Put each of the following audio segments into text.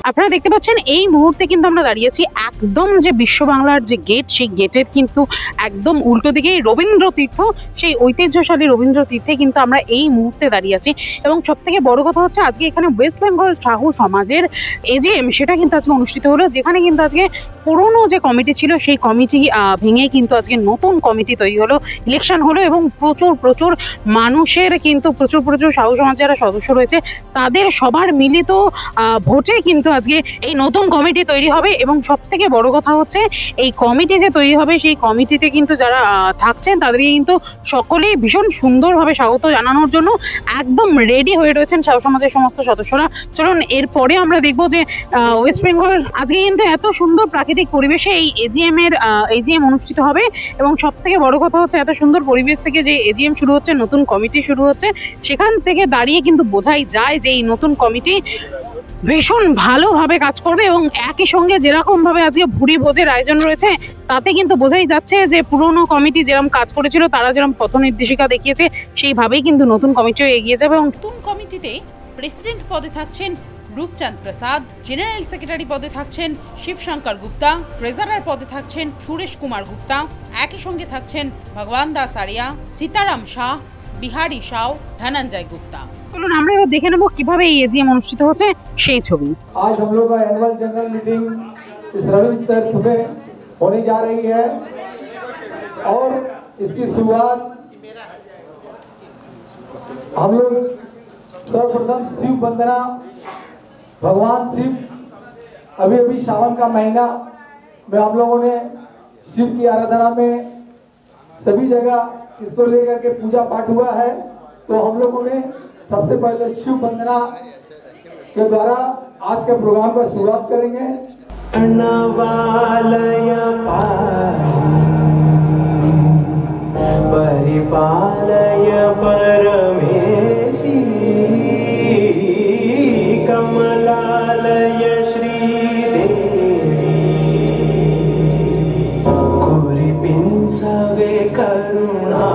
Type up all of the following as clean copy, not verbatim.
আপনারা দেখতে পাচ্ছেন এই মুহূর্তে কিন্তু আমরা দাঁড়িয়েছি একদম যে বিশ্ব বাংলার যে গেট, সেই গেটের কিন্তু একদম উল্টো দিকে রবীন্দ্র তীর্থ, সেই ঐতিহ্যশালী রবীন্দ্র তীর্থে কিন্তু আমরা এই মুহূর্তে দাঁড়িয়ে আছি। এবং সব থেকে বড় কথা হচ্ছে আজকে এখানে ওয়েস্ট বেঙ্গল সাহু সমাজের এজিএম সেটা কিন্তু আজকে অনুষ্ঠিত হলো, যেখানে কিন্তু আজকে পুরনো যে কমিটি ছিল সেই কমিটি ভেঙে কিন্তু আজকে নতুন কমিটি তৈরি হলো, ইলেকশন হলো এবং প্রচুর প্রচুর মানুষের কিন্তু প্রচুর সাহু সমাজের যারা সদস্য রয়েছে তাদের সবার মিলিত ভোটে কিন্তু আজকে এই নতুন কমিটি তৈরি হবে। এবং সব থেকে বড় কথা হচ্ছে এই কমিটি যে তৈরি হবে সেই কমিটিতে কিন্তু যারা থাকছেন তাদেরকে কিন্তু সকলেই ভীষণ সুন্দরভাবে স্বাগত জানানোর জন্য একদম রেডি হয়ে রয়েছেন সাহু সমাজের সমস্ত সদস্যরা। চলুন এরপরে আমরা দেখবো যে ওয়েস্ট বেঙ্গল আজকে কিন্তু এত সুন্দর প্রাকৃতিক পরিবেশে এই এজিএম অনুষ্ঠিত হবে। এবং সব থেকে বড় কথা হচ্ছে এত সুন্দর পরিবেশ থেকে যে এজিএম শুরু হচ্ছে, নতুন কমিটি শুরু হচ্ছে, সেখান থেকে দাঁড়িয়ে কিন্তু বোঝাই যায় যে এই নতুন কমিটি ভীষণ ভালোভাবে কাজ করবে। এবং একই সঙ্গে যেরকম ভাবে আজকে ভুরি ভোজের আয়োজন রয়েছে তাতে কিন্তু বোঝাই যাচ্ছে যে পুরনো কমিটি যেরকম কাজ করেছিল, তারা যেরকম পথ নির্দেশিকা দেখিয়েছে সেইভাবেই কিন্তু নতুন কমিটিও এগিয়ে যাবে। এবং নতুন কমিটিতে প্রেসিডেন্ট পদে থাকছেন রূপচাঁদ প্রসাদ, জেনারেল সেক্রেটারি পদে থাকছেন শিবশঙ্কর গুপ্তা, ট্রেজারার পদে থাকছেন সুরেশ কুমার গুপ্তা, একই সঙ্গে থাকছেন ভগবান দাস আরিয়া, সীতারাম শাহ, বিহারি সাউ, ধনঞ্জয় गुप्ता। চলুন আমরা এবার দেখে নেব কিভাবে এই এজিএম অনুষ্ঠিত হচ্ছে সেই ছবি। आज हम लोग का एनुअल जनरल मीटिंग इस रविंद्र तीर्थ में होने जा रही है और इसकी शुरुआत हम लोग सर्वप्रथम शिव वंदना, भगवान शिव, अभी सावन का महीना में हम लोगों ने शिव की आराधना में सभी जगह इसको लेकर के पूजा पाठ हुआ है। तो हम लोगों ने सबसे पहले शिव वंदना के द्वारा आज के प्रोग्राम का शुरुआत करेंगे। परिपालय परमेशी कमलालय श्रीदेवी कुरिपिंसवे करुणाम्बुरासी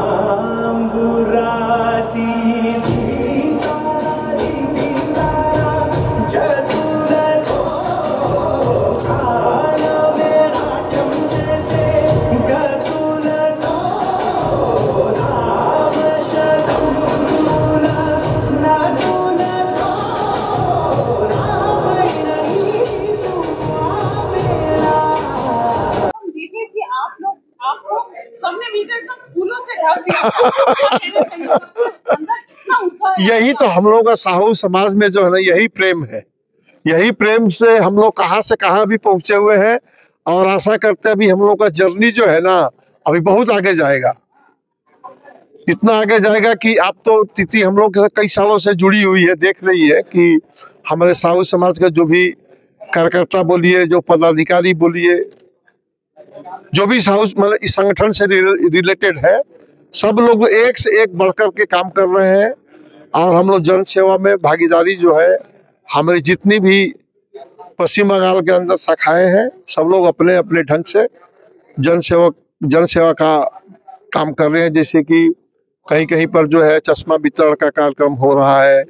यही तो हम लोग का साहू समाज में जो है ना, यही प्रेम है। यही प्रेम से हम लोग कहाँ से कहाँ भी पहुंचे हुए हैं और आशा करते हैं अभी हम लोग का जर्नी जो है ना अभी बहुत आगे जाएगा। इतना आगे जाएगा कि आप तो तिथि हम लोग कई सालों से जुड़ी हुई है, देख रही है कि हमारे साहू समाज का जो भी कार्यकर्ता बोलिए, जो पदाधिकारी बोलिए, जो भी साहू मतलब इस संगठन से रिलेटेड है, सब लोग एक से एक बढ़कर के काम कर रहे हैं। और हम लोग जन सेवा में भागीदारी जो है, हमारी जितनी भी पश्चिम बंगाल के अंदर शाखाएं हैं, सब लोग अपने अपने ढंग से जन सेवा का काम कर रहे हैं। जैसे कि कहीं कहीं पर जो है चश्मा वितरण का कार्यक्रम हो रहा है,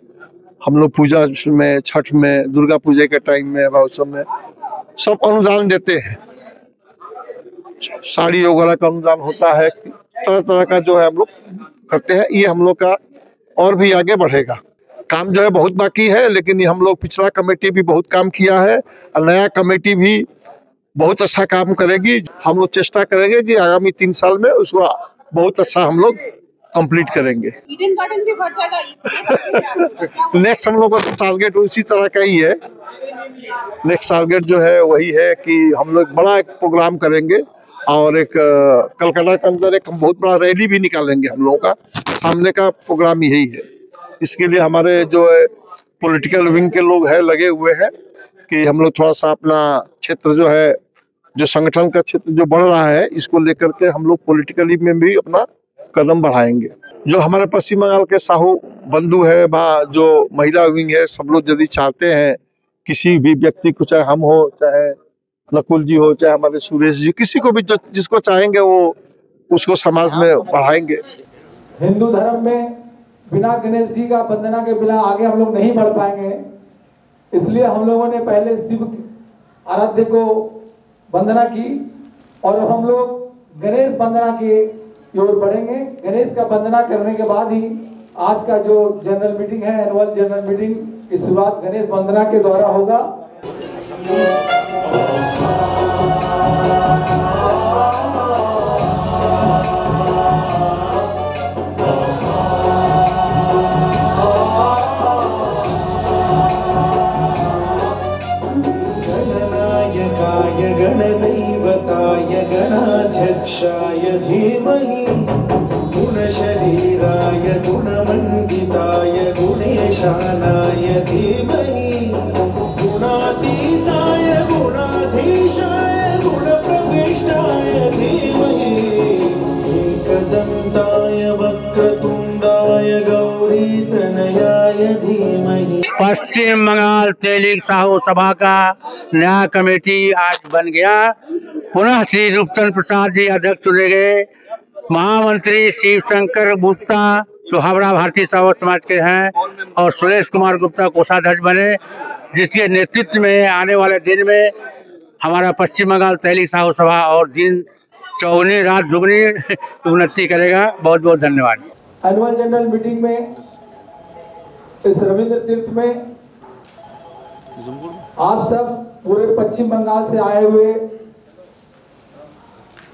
हम लोग पूजा में, छठ में, दुर्गा पूजा के टाइम में, महोत्सव में सब अनुदान देते हैं। साड़ी वगैरह का अनुदान होता है, तरह तरह का जो है हम लोग करते हैं। ये हम लोग का और भी आगे बढ़ेगा। काम जो है बहुत बाकी है, लेकिन हम लोग पिछला कमेटी भी बहुत काम किया है और नया कमेटी भी बहुत अच्छा काम करेगी। हम लोग चेष्टा करेंगे कि आगामी 3 साल में उसको बहुत अच्छा हम लोग कंप्लीट करेंगे। ईडन गार्डन भी भर जाएगा। नेक्स्ट हम लोग का टारगेट उसी तरह का ही है। नेक्स्ट टारगेट जो है वही है कि हम लोग बड़ा एक प्रोग्राम करेंगे और एक कलकत्ता के अंदर एक बहुत बड़ा रैली भी निकालेंगे। हम लोगों का सामने का प्रोग्राम यही है। इसके लिए हमारे जो है पॉलिटिकल विंग के लोग हैं लगे हुए हैं कि हम लोग थोड़ा सा अपना क्षेत्र जो है, जो संगठन का क्षेत्र जो बढ़ रहा है, इसको लेकर के हम लोग पॉलिटिकली में भी अपना कदम बढ़ाएंगे। जो हमारे पश्चिम बंगाल के साहू बंधु है, जो महिला विंग है, सब लोग यदि चाहते हैं किसी भी व्यक्ति को, चाहे हम हो, चाहे नकुल जी हो, चाहे हमारे सुरेश जी, किसी को भी जिसको चाहेंगे वो उसको समाज में बढ़ाएंगे। हिंदू धर्म में बिना गणेश जी का वंदना के बिना आगे हम लोग नहीं बढ़ पाएंगे। इसलिए हम लोगों ने पहले शिव आराध्य को वंदना की और अब हम लोग गणेश वंदना की ओर बढ़ेंगे। गणेश का वंदना करने के बाद ही आज का जो जनरल मीटिंग है, एनुअल जनरल मीटिंग की शुरुआत गणेश वंदना के द्वारा होगा। गणदैवताय गणाध्यक्षाय धीमहि गुणशरीराय गुणमण्डिताय गुणेशानाय धीमहि गुणातीताय गुणाधीशाय गुणप्रविष्टाय धीमहि एकदन्ताय वक्रतुण्डाय गौरीतनयाय धीमहि। पश्चिम बंगाल तेलिग साहू सभा का नया कमेटी आज बन गया। पुनः श्री रूपचंद प्रसाद जी अध्यक्ष चुने गए। महामंत्री शिव शंकर गुप्ता जो हावड़ा भारतीय साहू समाज के हैं और सुरेश कुमार गुप्ता कोषाध्यक्ष बने, जिसके नेतृत्व में आने वाले दिन में हमारा पश्चिम बंगाल तेलिग साहू सभा और दिन चौगुनी रात दुगनी उन्नति करेगा। बहुत बहुत धन्यवाद। एनुअल जनरल मीटिंग में इस रविंद्र तीर्थ में आप सब पूरे पश्चिम बंगाल से आए हुए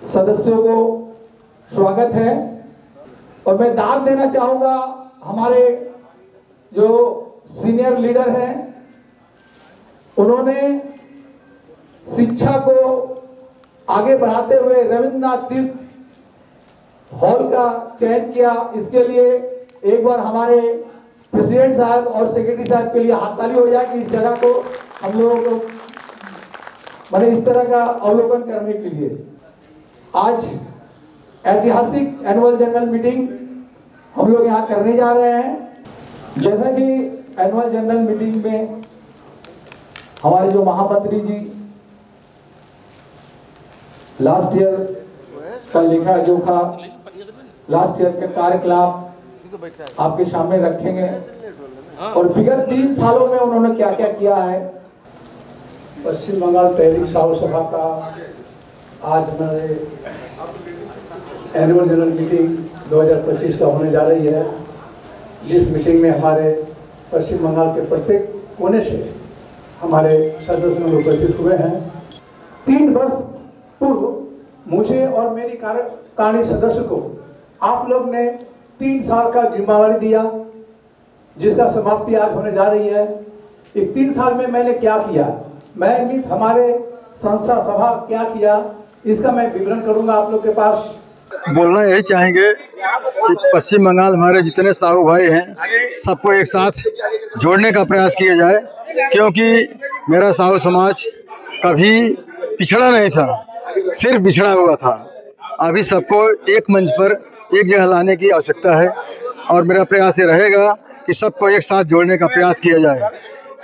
सदस्यों को स्वागत है। और मैं दाद देना चाहूंगा हमारे जो सीनियर लीडर हैं, उन्होंने शिक्षा को आगे बढ़ाते हुए रविंद्रनाथ तीर्थ हॉल का चयन किया। इसके लिए एक बार हमारे प्रेसिडेंट साहब और सेक्रेटरी साहब के लिए हाथ ताली हो जाए कि इस जगह को हम लोगों को मैंने इस तरह का अवलोकन करने के लिए आज ऐतिहासिक एनुअल जनरल मीटिंग हम लोग यहाँ करने जा रहे हैं। जैसा कि एनुअल जनरल मीटिंग में हमारे जो महामंत्री जी लास्ट ईयर का लेखा जोखा, लास्ट ईयर का कार्यकलाप आपके सामने रखेंगे और विगत 3 सालों में उन्होंने क्या क्या किया है। पश्चिम बंगाल तेलिग साहू सभा का आज हमारे एनुअल जनरल मीटिंग 2025 का होने जा रही है, जिस मीटिंग में हमारे पश्चिम बंगाल के प्रत्येक कोने से हमारे सदस्य उपस्थित हुए हैं। 3 वर्ष पूर्व मुझे और मेरी कार्यकारिणी सदस्य को आप लोग ने 3 साल का जिम्मेवारी दिया, जिसका समाप्ति आज होने जा रही है। इस 3 साल में मैंने क्या किया, मैं हमारे संस्था सभा क्या किया, इसका मैं विवरण करूंगा आप लोग के पास। बोलना यही चाहेंगे कि पश्चिम बंगाल हमारे जितने साहू भाई हैं सबको एक साथ जोड़ने का प्रयास किया जाए, क्योंकि मेरा साहू समाज कभी पिछड़ा नहीं था, सिर्फ बिछड़ा हुआ था। अभी सबको एक मंच पर एक जगह लाने की आवश्यकता है और मेरा प्रयास ये रहेगा कि सबको एक साथ जोड़ने का प्रयास किया जाए,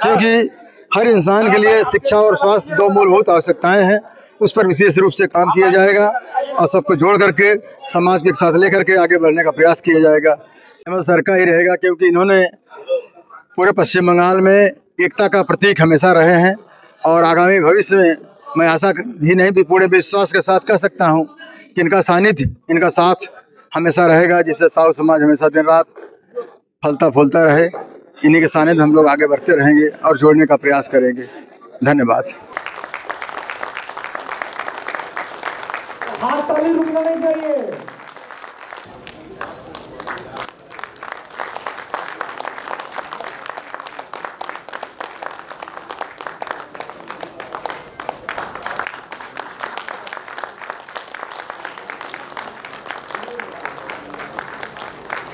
क्योंकि हर इंसान के लिए शिक्षा और स्वास्थ्य 2 मूलभूत आवश्यकताएं हैं। उस पर विशेष रूप से काम किया जाएगा और सबको जोड़ करके समाज के साथ लेकर के आगे बढ़ने का प्रयास किया जाएगा। हेमंत सर का ही रहेगा, क्योंकि इन्होंने पूरे पश्चिम बंगाल में एकता का प्रतीक हमेशा रहे हैं और आगामी भविष्य में मैं आशा ही नहीं भी पूरे विश्वास के साथ कह सकता हूँ कि इनका सानिध्य, इनका साथ हमेशा रहेगा, जिससे साहू समाज हमेशा दिन रात फलता फूलता रहे। इन्हीं के सानिध्य हम लोग आगे बढ़ते रहेंगे और जोड़ने का प्रयास करेंगे। धन्यवाद। हाथ ताली रुकना नहीं चाहिए।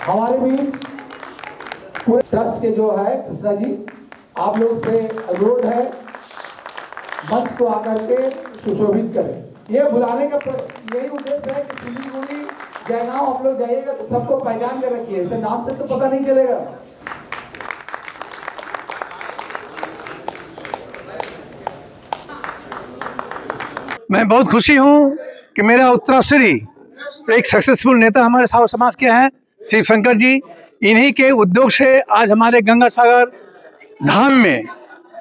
हमारे बीच पूरे ट्रस्ट के जो है कृष्णा जी, आप लोग से अनुरोध है मंच को आकर के सुशोभित करें। ये बुलाने का यही उद्देश्य है कि सिलीगुड़ी जयगांव आप लोग जाइएगा तो सबको पहचान कर रखिए, इसे नाम से तो पता नहीं चलेगा। मैं बहुत खुशी हूँ कि मेरा उत्तराश्री एक सक्सेसफुल नेता हमारे साहू समाज के हैं शिव शंकर जी। इन्हीं के उद्योग से आज हमारे गंगा सागर धाम में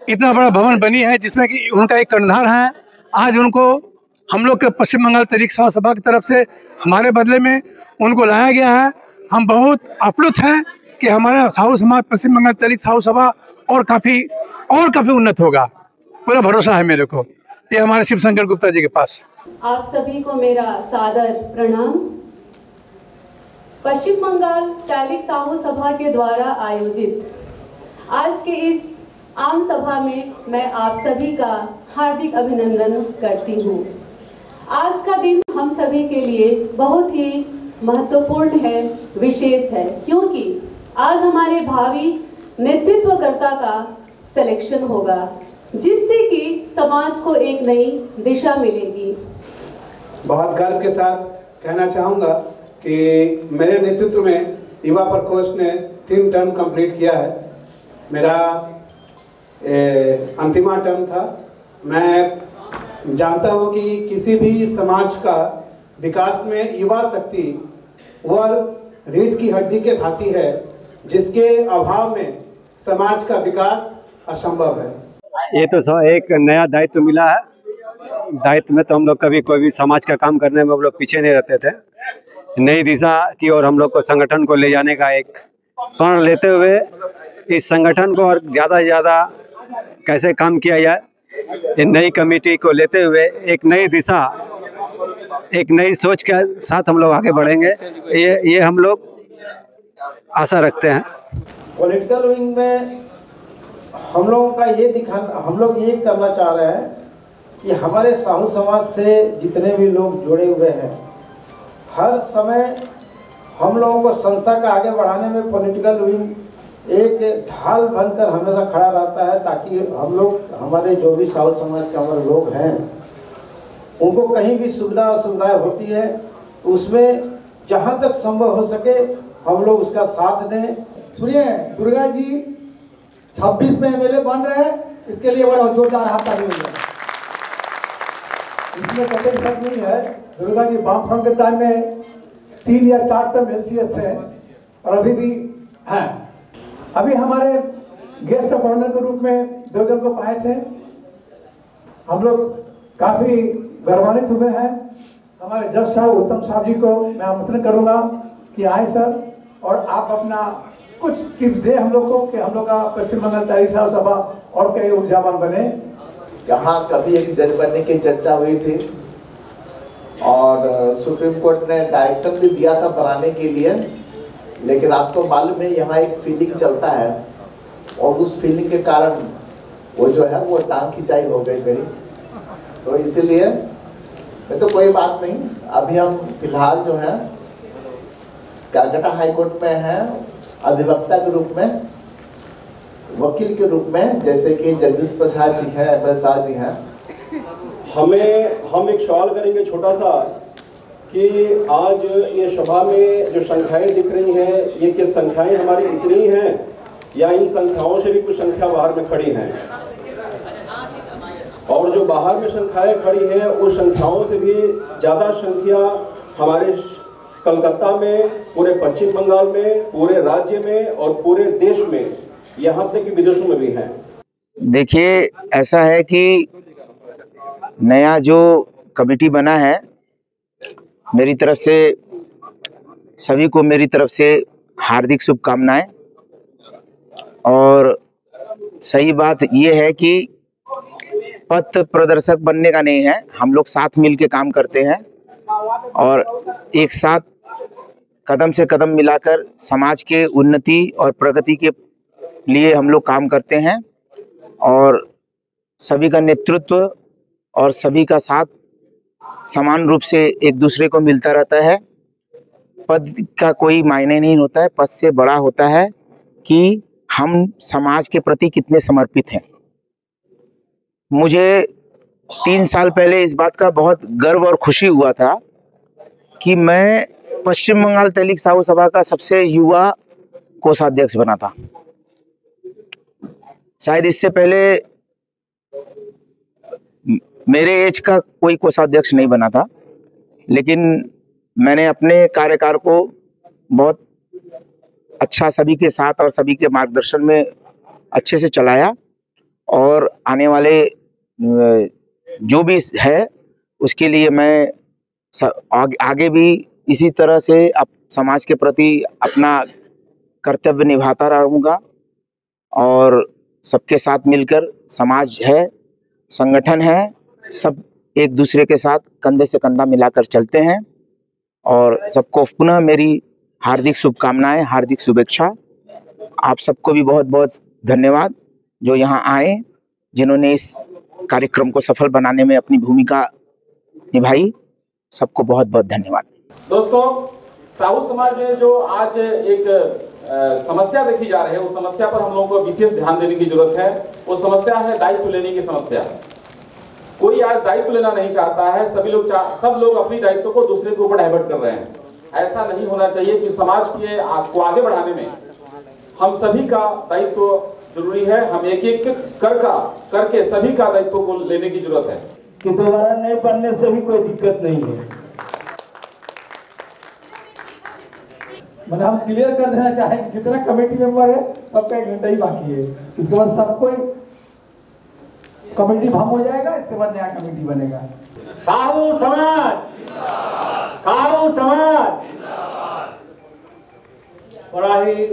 इतना बड़ा भवन बनी है जिसमें कि उनका एक कर्णधार है। आज उनको हम लोग के पश्चिम बंगाल तहरीक साहू सभा की तरफ से हमारे बदले में उनको लाया गया है। हम बहुत आप्लुत हैं कि हमारा साहू समाज पश्चिम बंगाल तहरीक साहू सभा और काफ़ी उन्नत होगा। पूरा भरोसा है मेरे को, ये हमारे शिव शंकर गुप्ता जी के पास। आप सभी को मेरा सादर प्रणाम। पश्चिम बंगाल तहरीक साहू सभा के द्वारा आयोजित आज के इस आम सभा में मैं आप सभी का हार्दिक अभिनंदन करती हूँ। आज का दिन हम सभी के लिए बहुत ही महत्वपूर्ण है, विशेष है, क्योंकि आज हमारे भावी नेतृत्वकर्ता का सिलेक्शन होगा, जिससे कि समाज को एक नई दिशा मिलेगी। बहुत गर्व के साथ कहना चाहूँगा कि मेरे नेतृत्व में युवा प्रकोष्ठ ने 3 टर्म कंप्लीट किया है। मेरा अंतिमा टर्म था। मैं जानता हूँ कि किसी भी समाज का विकास में युवा शक्ति वह रीढ़ की हड्डी के भांति है, जिसके अभाव में समाज का विकास असंभव है। ये तो एक नया दायित्व मिला है। दायित्व में तो हम लोग कभी कोई भी समाज का काम करने में हम लोग पीछे नहीं रहते थे। नई दिशा की ओर हम लोग को संगठन को ले जाने का एक प्रण लेते हुए इस संगठन को और ज़्यादा से ज़्यादा कैसे काम किया जाए, ये नई कमेटी को लेते हुए एक नई दिशा, एक नई सोच के साथ हम लोग आगे बढ़ेंगे, ये हम लोग आशा रखते हैं। पॉलिटिकल विंग में हम लोगों का हम लोग ये करना चाह रहे हैं कि हमारे साहू समाज से जितने भी लोग जुड़े हुए हैं, हर समय हम लोगों को संस्था का आगे बढ़ाने में पॉलिटिकल विंग एक ढाल बनकर हमेशा खड़ा रहता है, ताकि हम लोग, हमारे जो भी साहू समाज के हमारे लोग हैं, उनको कहीं भी सुविधा असुविधाएं होती है तो उसमें जहां तक संभव हो सके हम लोग उसका साथ दें। सुनिए, दुर्गा जी 26 में एमएलए बन रहे हैं, इसके लिए बड़ा जोरदार हाथ ताली हो गया। इसमें कतई शक नहीं है। दुर्गा जी वाम फ्रंट के टाइम में 3 या 4 टर्म एलसीएस थे और अभी भी हैं। अभी हमारे गेस्ट ऑफ ऑनर के रूप में 2 जन को पाए थे। हम लोग काफी गौरवान्वित हुए हैं। हमारे जज साहब उत्तम साहब जी को मैं आमंत्रण करूंगा कि आए सर, और आप अपना कुछ टिप्स दे हम लोग को कि हम लोग का पश्चिम बंगाल तहरीक साहू सभा और कई ऊर्जावान बने। यहाँ कभी एक जज बनने की चर्चा हुई थी और सुप्रीम कोर्ट ने डायरेक्शन भी दिया था बनाने के लिए, लेकिन आपको मालूम है यहाँ एक फीलिंग चलता है और उस फीलिंग के कारण वो जो है वो टांग खिंचाई हो गई मेरी। तो इसीलिए मैं तो कोई बात नहीं, अभी हम फिलहाल जो है कलकत्ता हाई कोर्ट में हैं अधिवक्ता के रूप में, वकील के रूप में, जैसे कि जगदीश प्रसाद जी हैं, एमएल शाह जी हैं। हम एक सवाल करेंगे छोटा सा कि आज ये सभा में जो संख्याएं दिख रही हैं, ये क्या संख्याएं हमारी इतनी हैं या इन संख्याओं से भी कुछ संख्या बाहर में खड़ी हैं? और जो बाहर में संख्याएं खड़ी हैं उस संख्याओं से भी ज़्यादा संख्या हमारे कलकत्ता में, पूरे पश्चिम बंगाल में, पूरे राज्य में और पूरे देश में, यहाँ तक कि विदेशों में भी हैं। देखिए, ऐसा है कि नया जो कमेटी बना है, मेरी तरफ से सभी को मेरी तरफ से हार्दिक शुभकामनाएं। और सही बात यह है कि पथ प्रदर्शक बनने का नहीं है, हम लोग साथ मिल के काम करते हैं और एक साथ कदम से कदम मिलाकर समाज के उन्नति और प्रगति के लिए हम लोग काम करते हैं और सभी का नेतृत्व और सभी का साथ समान रूप से एक दूसरे को मिलता रहता है। पद का कोई मायने नहीं होता है, पद से बड़ा होता है कि हम समाज के प्रति कितने समर्पित हैं। मुझे 3 साल पहले इस बात का बहुत गर्व और खुशी हुआ था कि मैं पश्चिम बंगाल तहरीक साहू सभा का सबसे युवा कोषाध्यक्ष बना था। शायद इससे पहले मेरे एज का कोई कोषाध्यक्ष नहीं बना था, लेकिन मैंने अपने कार्यकाल को बहुत अच्छा सभी के साथ और सभी के मार्गदर्शन में अच्छे से चलाया और आने वाले जो भी है उसके लिए मैं आगे भी इसी तरह से समाज के प्रति अपना कर्तव्य निभाता रहूँगा और सबके साथ मिलकर समाज है, संगठन है, सब एक दूसरे के साथ कंधे से कंधा मिलाकर चलते हैं। और सबको पुनः मेरी हार्दिक शुभकामनाएं, हार्दिक शुभेच्छा। आप सबको भी बहुत बहुत धन्यवाद जो यहाँ आए, जिन्होंने इस कार्यक्रम को सफल बनाने में अपनी भूमिका निभाई। सबको बहुत बहुत धन्यवाद। दोस्तों, साहू समाज में जो आज एक समस्या देखी जा रही है, उस समस्या पर हम लोगों को विशेष ध्यान देने की जरूरत है। वो समस्या है दायित्व लेने की समस्या। कोई आज दायित्व लेना नहीं चाहता है। सब लोग अपनी दायित्व को दूसरे के ऊपर डाइवर्ट कर रहे हैं। ऐसा नहीं होना चाहिए कि समाज को आगे बढ़ाने में हम सभी का दायित्व जरूरी है। हम एक एक करके सभी का दायित्व को लेने की जरूरत है कि दोबारा नए पढ़ने से भी कोई दिक्कत नहीं है। मैंने हम क्लियर कर देना चाहेंगे, जितना कमेटी मेंबर है सबका 1 घंटा ही बाकी है। इसके बाद सबको कमेटी भंग हो जाएगा, इसके बाद नया कमेटी बनेगा। साहू समाज, साहू समाज। बड़ा ही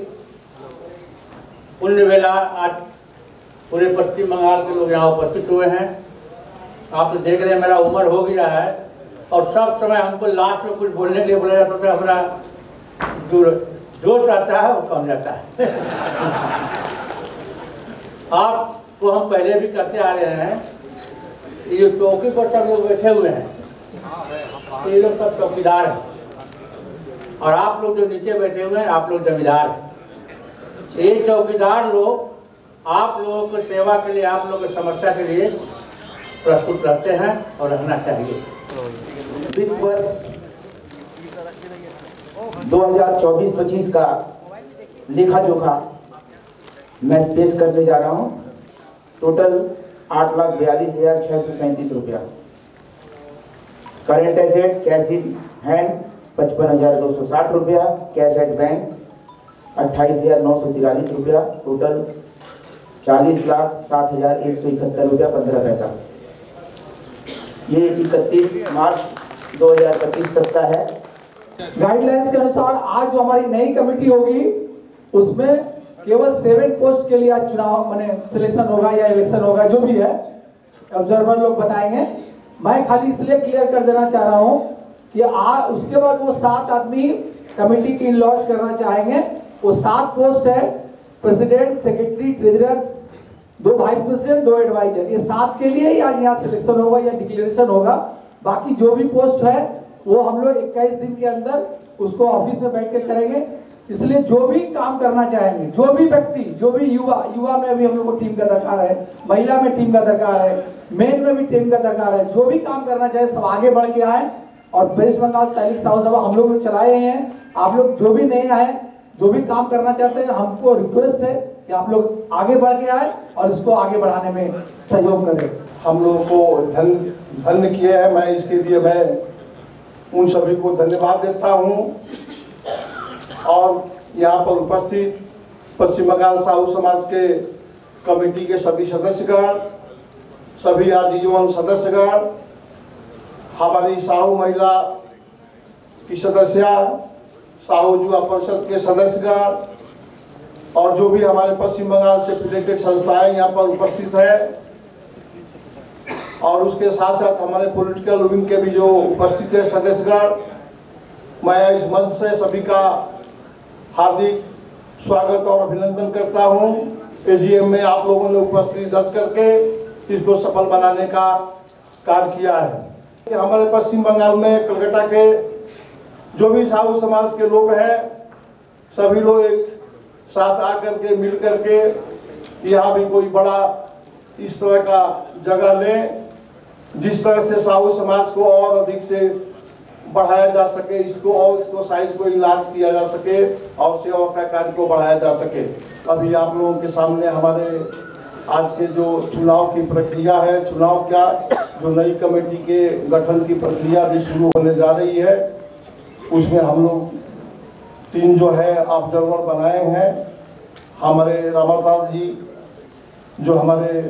पुण्य वेला आज पूरे पश्चिम बंगाल के लोग यहाँ उपस्थित हुए हैं। आप तो देख रहे हैं मेरा उम्र हो गया है और सब समय हमको लास्ट में कुछ बोलने के लिए बोला जाता था। हमारा जो जोश आता है वो कम जाता है। आपको हम पहले भी करते आ रहे हैं। ये जो चौकी पर सब लोग बैठे हुए हैं, ये लोग सब चौकीदार हैं और आप लोग जो नीचे बैठे हुए हैं, आप लोग जमींदार हैं। ये चौकीदार लोग आप लोगों की सेवा के लिए, आप लोगों की समस्या के लिए प्रस्तुत रहते हैं और रहना चाहिए। वित्त वर्ष 2024-25 का लेखा जोखा मैं पेश करने जा रहा हूं। टोटल 8,42,637 रुपया। Current asset cash in hand 55,260 रुपया। कैश एट बैंक 28,943 रुपया। टोटल 40,07,171 रुपया 15 पैसा। ये 31 मार्च 2025 तक का है। गाइडलाइंस के अनुसार आज जो हमारी नई कमेटी होगी उसमें केवल 7 पोस्ट के लिए आज चुनाव माने सिलेक्शन होगा या इलेक्शन होगा, जो भी है ऑब्जर्वर लोग बताएंगे। मैं खाली इसलिए क्लियर कर देना चाह रहा हूं कि उसके बाद वो 7 आदमी कमेटी की इनलॉज करना चाहेंगे। वो 7 पोस्ट है, president, secretary, treasurer, 2 vice president, 2 advisor. ये 7 के लिए ही आज यहाँ सिलेक्शन होगा या डिक्लेरेशन होगा। बाकी जो भी पोस्ट है वो हम लोग 21 दिन के अंदर उसको ऑफिस में बैठ के करेंगे। इसलिए जो भी काम करना चाहेंगे, जो भी व्यक्ति, जो भी युवा में भी हम लोग को टीम का दरकार है, महिला में टीम का दरकार है, मेन में भी टीम का दरकार है। जो भी काम करना चाहे सब आगे बढ़ के आए। और वेस्ट बंगाल तहलीक साहू सभा हम लोग चलाए हैं। आप लोग जो भी नए आए, जो भी काम करना चाहते हैं, हमको रिक्वेस्ट है कि आप लोग आगे बढ़ के आए और इसको आगे बढ़ाने में सहयोग करें। हम लोगों को धन्य किए हैं। मैं इसके लिए मैं उन सभी को धन्यवाद देता हूं। और यहाँ पर उपस्थित पश्चिम बंगाल साहू समाज के कमेटी के सभी सदस्यगण, सभी आजीवन सदस्यगण, हमारी साहू महिला की सदस्या, साहू युवा परिषद के सदस्यगण और जो भी हमारे पश्चिम बंगाल से रिलेटेड संस्थाएं यहाँ पर उपस्थित है, और उसके साथ साथ हमारे पॉलिटिकल विंग के भी जो उपस्थित है सदस्यगण, मैं इस मंच से सभी का हार्दिक स्वागत और अभिनंदन करता हूं। एजीएम में आप लोगों ने उपस्थिति दर्ज करके इसको सफल बनाने का कार्य किया है। हमारे पश्चिम बंगाल में कलकत्ता के जो भी साहू समाज के लोग हैं, सभी लोग एक साथ आकर के मिल करके यहाँ भी कोई बड़ा इस तरह का जगह लें, जिस तरह से साहू समाज को और अधिक से बढ़ाया जा सके, इसको साइज को इलाज किया जा सके और सेवा का कार्य को बढ़ाया जा सके। अभी आप लोगों के सामने हमारे आज के जो चुनाव की प्रक्रिया है, चुनाव क्या जो नई कमेटी के गठन की प्रक्रिया भी शुरू होने जा रही है, उसमें हम लोग 3 जो है ऑब्जर्वर बनाए हैं। हमारे रामादास जी जो हमारे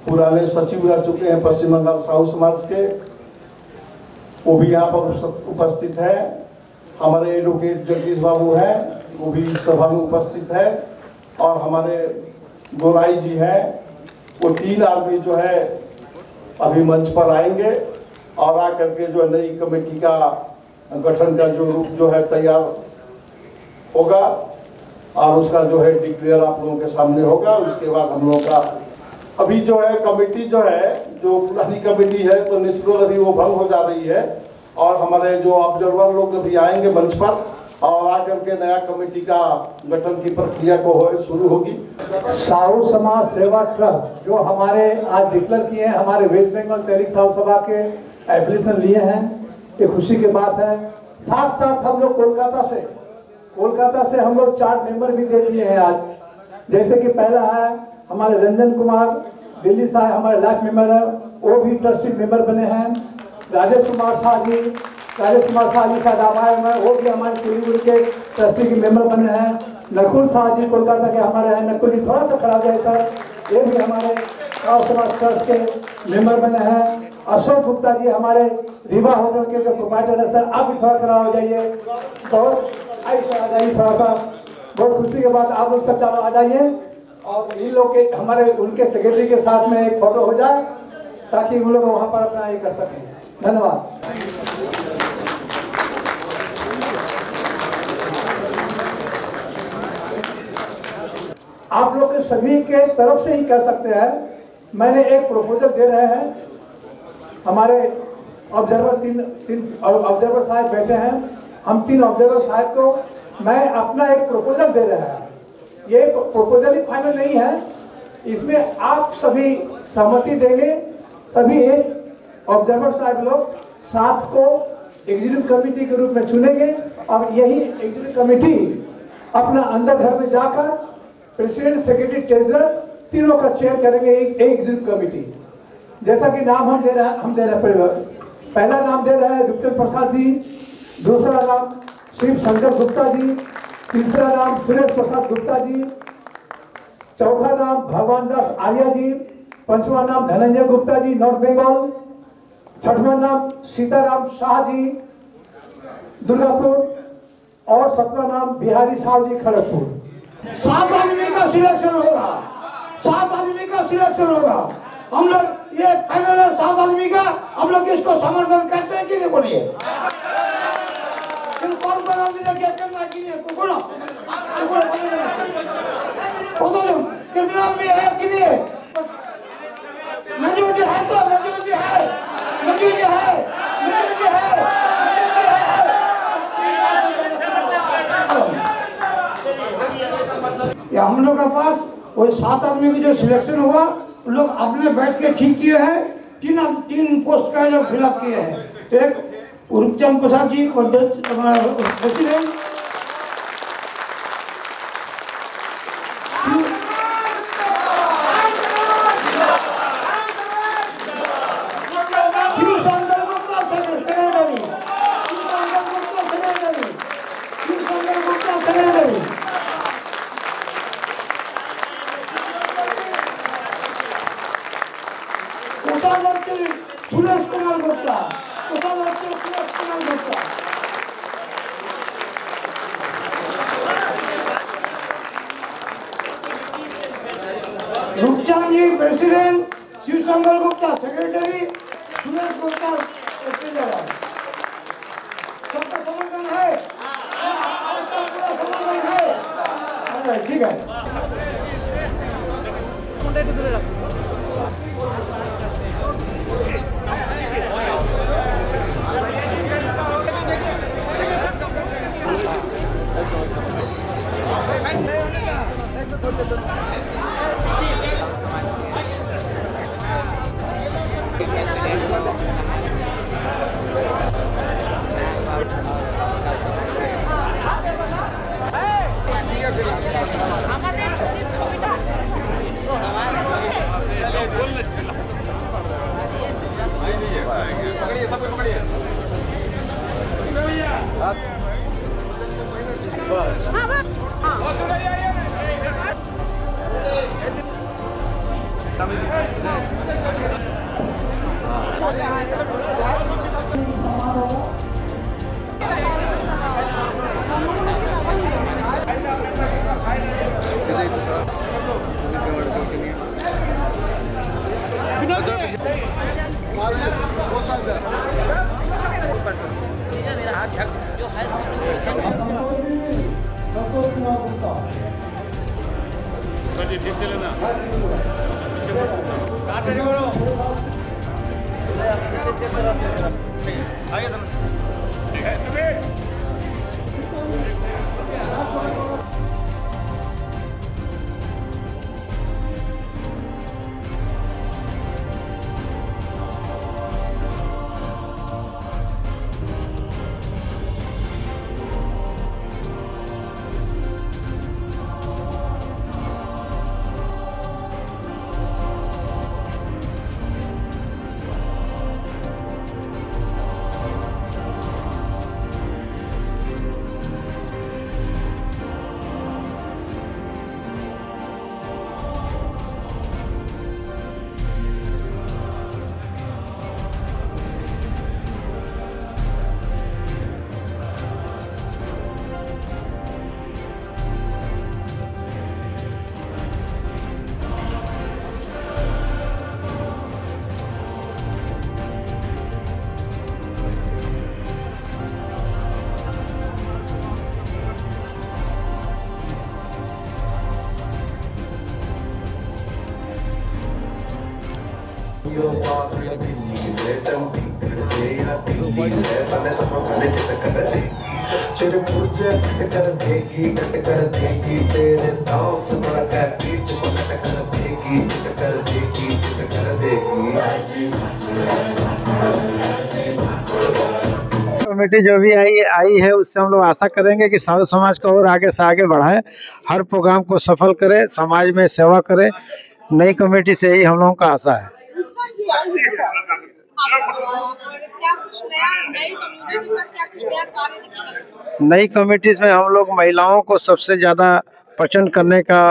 पुराने सचिव रह चुके हैं पश्चिम बंगाल साहू समाज के, वो भी यहाँ पर उपस्थित है। हमारे एडवोकेट जगदीश बाबू हैं, वो भी सभा में उपस्थित है। और हमारे गोराई जी हैं, वो 3 आदमी जो है अभी मंच पर आएंगे और आकर के जो नई कमेटी का गठन का जो रूप जो है तैयार होगा और उसका जो है डिक्लेयर आप लोगों के सामने होगा। उसके बाद हम लोगों का अभी जो है कमेटी जो है, जो पुरानी कमेटी है तो नेचुरल अभी वो भंग हो जा रही है और हमारे जो ऑब्जर्वर लोग अभी आएंगे मंच पर और आकर के नया कमेटी का गठन की प्रक्रिया को शुरू होगी। साहू समाज सेवा ट्रस्ट जो हमारे आज डिक्लेयर किए हैं, हमारे वेस्ट बंगाल तहरीक साहू सभा के एप्लीकेशन लिए हैं, ये खुशी की बात है। साथ साथ हम लोग कोलकाता से हम लोग 4 मेंबर भी दे दिए हैं आज। जैसे कि पहला है हमारे रंजन कुमार, दिल्ली से हमारे लाइफ मेंबर है, वो भी ट्रस्टी मेंबर बने हैं। राजेश कुमार शाह जी शायद आप आए हुए हैं, वो भी हमारे सिलीगुड़ी के ट्रस्टी के मेंबर बने हैं। नकुल शाह जी कोलकाता के हमारे हैं, नकुल जी थोड़ा सा खड़ा हो जाए सर, ये भी हमारे साहू समाज ट्रस्ट के मेंबर बने हैं। अशोक गुप्ता जी हमारे रीवा होटल के जो प्रोपाइटर है सर, आप भी थोड़ा खड़ा हो जाइए। बहुत ऐसा आ जाइए थोड़ा सा, बहुत खुशी के बाद आप लोग सब चारों आ जाइए और इन लोग के हमारे उनके सेक्रेटरी के साथ में एक फोटो हो जाए ताकि उन लोग वहाँ पर अपना ये कर सकें। धन्यवाद। आप लोग के सभी के तरफ से ही कर सकते हैं। मैंने एक प्रपोजल दे रहे हैं, हमारे ऑब्जर्वर तीन ऑब्जर्वर साहब बैठे हैं, हम 3 ऑब्जर्वर साहब को मैं अपना एक प्रपोजल दे रहा है। ये प्रपोजल ही फाइनल नहीं है, इसमें आप सभी सहमति देंगे तभी एक ऑब्जर्वर साहब लोग 7 को एग्जीक्यूटिव कमेटी के रूप में चुनेंगे और यही एग्जीक्यूटिव कमेटी अपना अंदर घर में जाकर प्रेसिडेंट, सेक्रेटरी, ट्रेजरर तीनों का चयन करेंगे एक एग्जीक्यूटिव कमेटी। जैसा कि नाम हम दे रहे हैं पहला नाम दे रहे हैं गुप्तेन्द्र प्रसाद जी, दूसरा नाम शिव शंकर गुप्ता जी, तीसरा नाम सुरेश प्रसाद गुप्ता जी, चौथा नाम भगवान दास आर्या जी, 5वां नाम धनंजय गुप्ता जी नॉर्थ बंगाल, 6वां नाम सीताराम शाह जी दुर्गापुर और 7वां नाम बिहारी साहब जी खड़गपुर। 7 आदमी का सिलेक्शन होगा, 7 आदमी का सिलेक्शन होगा। हम लोग ये पैनल है 7 आदमी का, हम लोग इसको समर्थन करते हैं कि नहीं बोलिए? कौन आदमी देखिए करना कि नहीं? कितना आदमी है कि नहीं? मेजोरिटी है तो मेजोरिटी है, मेजोरिटी है, मेजोरिटी है। या हम लोग के पास वो 7 आदमी का जो सिलेक्शन हुआ, उन लोग अपने बैठ के ठीक किए हैं। 3 पोस्ट का लोग फिलअप किए हैं। एक रूपचंद प्रसाद जी और president, Shiv Shankar Gupta secretary, Suresh Kumar Gupta, Roopchand ji president, Shivshankar Gupta secretary, Suresh Gupta treasurer. सबका समर्थन है? पूरा समर्थन है? ठीक है। तेरे पूछे कर देगी टट कर देगी तेरे दाव से बड़ा कर बीच पलट कर देगी टट कर देगी टट कर देगी। कमेटी जो भी आई है उससे हम लोग आशा करेंगे कि साहू समाज को और आगे से आगे बढ़ाए, हर प्रोग्राम को सफल करे, समाज में सेवा करे। नई कमेटी से ही हम लोगों का आशा है। नई कमेटीज में हम लोग महिलाओं को सबसे ज्यादा प्रचंड करने का,